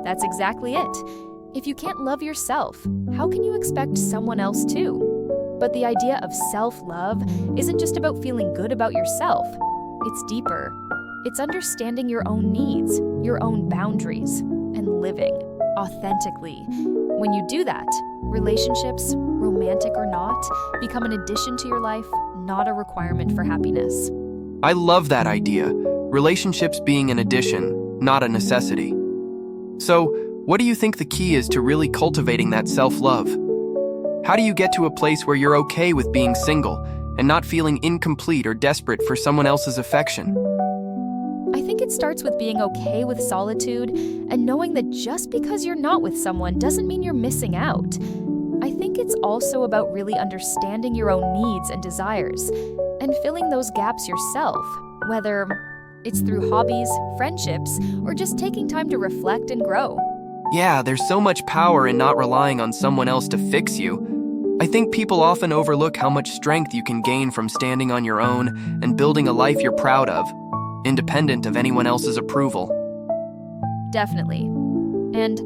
That's exactly it. If you can't love yourself, how can you expect someone else to? But the idea of self-love isn't just about feeling good about yourself. It's deeper. It's understanding your own needs, your own boundaries, and living authentically. When you do that, relationships, romantic or not, become an addition to your life, not a requirement for happiness. I love that idea. Relationships being an addition, not a necessity. So, what do you think the key is to really cultivating that self-love? How do you get to a place where you're okay with being single and not feeling incomplete or desperate for someone else's affection? I think it starts with being okay with solitude and knowing that just because you're not with someone doesn't mean you're missing out. I think it's also about really understanding your own needs and desires and filling those gaps yourself, whether it's through hobbies, friendships, or just taking time to reflect and grow. Yeah, there's so much power in not relying on someone else to fix you. I think people often overlook how much strength you can gain from standing on your own and building a life you're proud of, independent of anyone else's approval. Definitely. And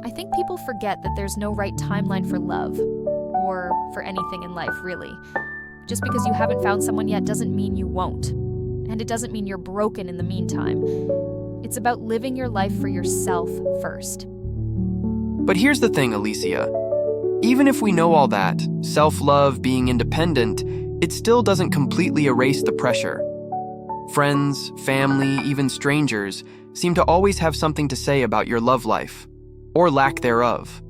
I think people forget that there's no right timeline for love, or for anything in life, really. Just because you haven't found someone yet doesn't mean you won't. And it doesn't mean you're broken in the meantime. It's about living your life for yourself first. But here's the thing, Alecia. Even if we know all that, self-love, being independent, it still doesn't completely erase the pressure. Friends, family, even strangers seem to always have something to say about your love life, or lack thereof.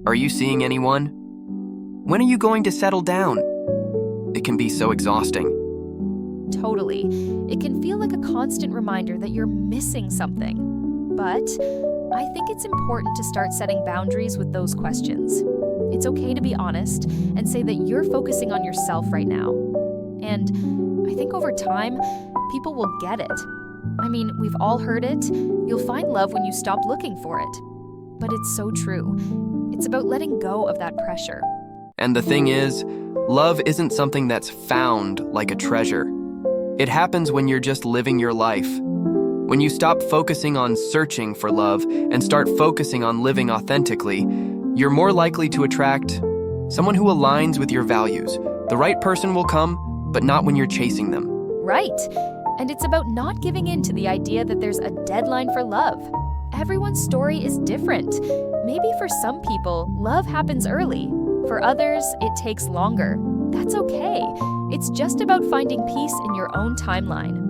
Are you seeing anyone? When are you going to settle down? It can be so exhausting. Totally. It can feel like a constant reminder that you're missing something. But I think it's important to start setting boundaries with those questions. It's okay to be honest and say that you're focusing on yourself right now. And I think over time, people will get it. I mean, we've all heard it. You'll find love when you stop looking for it. But it's so true. It's about letting go of that pressure. And the thing is, love isn't something that's found like a treasure. It happens when you're just living your life. When you stop focusing on searching for love and start focusing on living authentically, you're more likely to attract someone who aligns with your values. The right person will come, but not when you're chasing them. Right. And it's about not giving in to the idea that there's a deadline for love. Everyone's story is different. Maybe for some people, love happens early. For others, it takes longer. That's okay. It's just about finding peace in your own timeline.